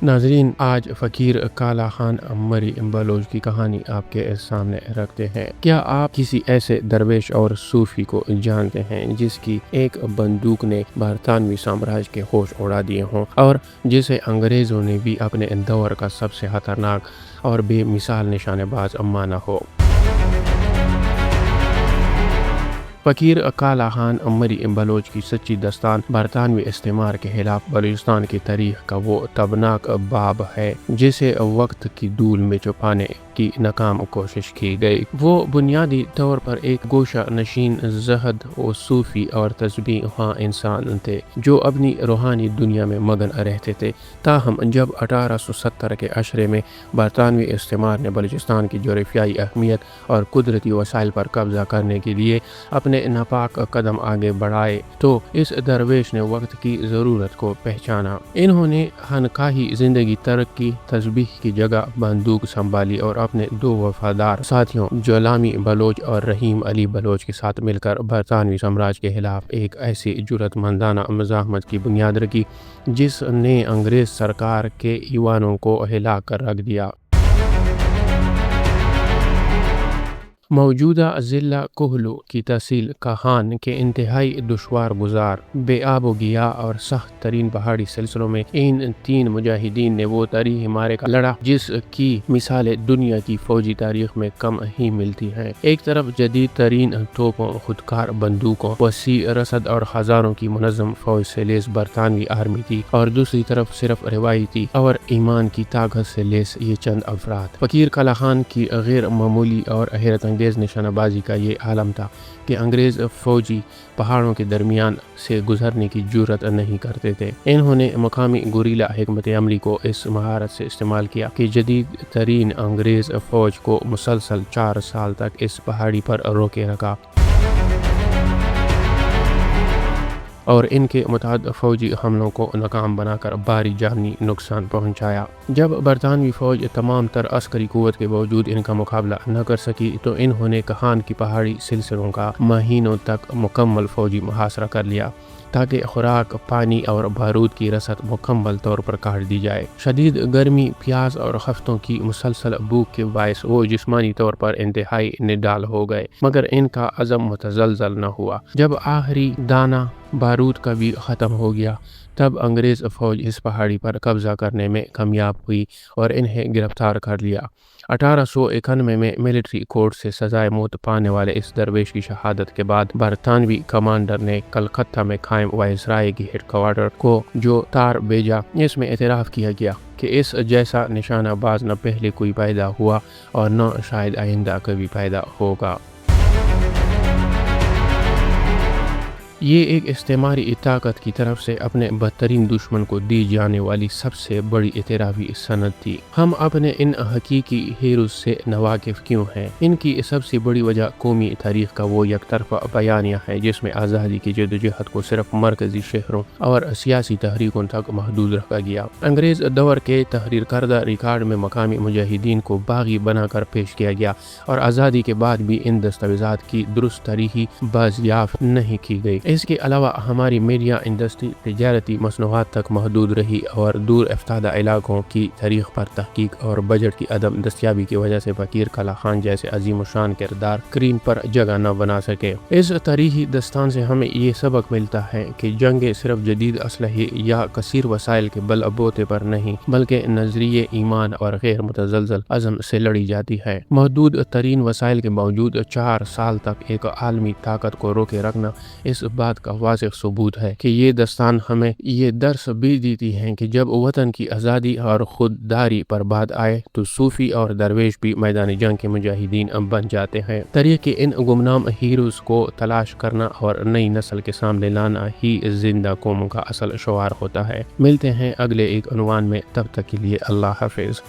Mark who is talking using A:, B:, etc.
A: ناظرین، آج فقیر کالا خان عمری بلوچ کی کہانی آپ کے سامنے رکھتے ہیں۔ کیا آپ کسی ایسے درویش اور صوفی کو جانتے ہیں جس کی ایک بندوق نے برطانوی سامراج کے ہوش اڑا دیے ہوں اور جسے انگریزوں نے بھی اپنے دور کا سب سے خطرناک اور بے مثال نشانے باز مانا ہو؟ فقیر کالا خان عمری بلوچ کی سچی داستان برطانوی استعمار کے خلاف بلوچستان کی تاریخ کا وہ تابناک باب ہے جسے وقت کی دھول میں چھپانے کی ناکام کوشش کی گئی۔ وہ بنیادی طور پر ایک گوشہ نشین، زہد و صوفی اور تسبیح خواں انسان تھے جو اپنی روحانی دنیا میں مگن رہتے تھے۔ تاہم جب 1870 کے عشرے میں برطانوی استعمار نے بلوچستان کی جغرافیائی اہمیت اور قدرتی وسائل پر قبضہ کرنے کے لیے اپنے ناپاک قدم آگے بڑھائے تو اس درویش نے وقت کی ضرورت کو پہچانا۔ انہوں نے خانقاہی زندگی ترک کی، تسبیح کی جگہ بندوق سنبھالی اور اپنے دو وفادار ساتھیوں جولامی بلوچ اور رحیم علی بلوچ کے ساتھ مل کر برطانوی سامراج کے خلاف ایک ایسی جرأت مندانہ مزاحمت کی بنیاد رکھی جس نے انگریز سرکار کے ایوانوں کو ہلا کر رکھ دیا۔ موجودہ ضلع کوہلو کی تحصیل کاہان کے انتہائی دشوار گزار، بے آب و گیا اور سخت ترین پہاڑی سلسلوں میں ان تین مجاہدین نے وہ تاریخی معرکہ لڑا جس کی مثالیں دنیا کی فوجی تاریخ میں کم ہی ملتی ہیں۔ ایک طرف جدید ترین توپوں، خودکار بندوقوں، وسیع رسد اور ہزاروں کی منظم فوج سے لیس برطانوی آرمی تھی اور دوسری طرف صرف روایتی اور ایمان کی طاقت سے لیس یہ چند افراد۔ فقیر کالا خان کی غیر معمولی اور حیرت انگیز نشانہ بازی کا یہ عالم تھا کہ انگریز فوجی پہاڑوں کے درمیان سے گزرنے کی جرأت نہیں کرتے تھے۔ انہوں نے مقامی گوریلا حکمت عملی کو اس مہارت سے استعمال کیا کہ جدید ترین انگریز فوج کو مسلسل 4 سال تک اس پہاڑی پر روکے رکھا اور ان کے متعدد فوجی حملوں کو ناکام بنا کر بھاری جانی نقصان پہنچایا۔ جب برطانوی فوج تمام تر عسکری قوت کے باوجود ان کا مقابلہ نہ کر سکی تو انہوں نے کاہان کی پہاڑی سلسلوں کا مہینوں تک مکمل فوجی محاصرہ کر لیا تاکہ خوراک، پانی اور بارود کی رسد مکمل طور پر کاٹ دی جائے۔ شدید گرمی، پیاس اور ہفتوں کی مسلسل بھوک کے باعث وہ جسمانی طور پر انتہائی نڈال ہو گئے، مگر ان کا عزم متزلزل نہ ہوا۔ جب آخری دانہ بارود کا بھی ختم ہو گیا تب انگریز فوج اس پہاڑی پر قبضہ کرنے میں کامیاب ہوئی اور انہیں گرفتار کر لیا۔ 1891 میں ملٹری کورٹ سے سزائے موت پانے والے اس درویش کی شہادت کے بعد برطانوی کمانڈر نے کلکتہ میں قائم وائسرائے کی ہیڈ کوارٹر کو جو تار بھیجا، اس میں اعتراف کیا گیا کہ اس جیسا نشانہ باز نہ پہلے کوئی پیدا ہوا اور نہ شاید آئندہ کبھی پیدا ہوگا۔ یہ ایک استعماری طاقت کی طرف سے اپنے بدترین دشمن کو دی جانے والی سب سے بڑی اعترافی سند تھی۔ ہم اپنے ان حقیقی ہیروز سے ناواقف کیوں ہیں؟ ان کی سب سے بڑی وجہ قومی تاریخ کا وہ یک طرفہ بیانیہ ہے جس میں آزادی کی جدوجہد کو صرف مرکزی شہروں اور سیاسی تحریکوں تک محدود رکھا گیا۔ انگریز دور کے تحریر کردہ ریکارڈ میں مقامی مجاہدین کو باغی بنا کر پیش کیا گیا اور آزادی کے بعد بھی ان دستاویزات کی درست تاریخی بازیافت نہیں کی گئی۔ اس کے علاوہ ہماری میڈیا انڈسٹری تجارتی مصنوعات تک محدود رہی اور دور افتادہ علاقوں کی تاریخ پر تحقیق اور بجٹ کی عدم دستیابی کی وجہ سے فقیر کالا خان جیسے عظیم الشان کردار اسکرین پر جگہ نہ بنا سکے۔ اس تاریخی داستان سے ہمیں یہ سبق ملتا ہے کہ جنگیں صرف جدید اسلحے یا کثیر وسائل کے بل بوتے پر نہیں بلکہ نظریے، ایمان اور غیر متزلزل عزم سے لڑی جاتی ہے۔ محدود ترین وسائل کے باوجود 4 سال تک ایک عالمی طاقت کو روکے رکھنا اس بات کا واضح ثبوت ہے کہ یہ داستان ہمیں یہ درس بھی دیتی ہے کہ جب وطن کی آزادی اور خودداری پر بات آئے تو صوفی اور درویش بھی میدان جنگ کے مجاہدین بن جاتے ہیں۔ تاریخ کے ان گمنام ہیروز کو تلاش کرنا اور نئی نسل کے سامنے لانا ہی زندہ قوموں کا اصل شعار ہوتا ہے۔ ملتے ہیں اگلے ایک عنوان میں، تب تک کے لیے اللہ حافظ۔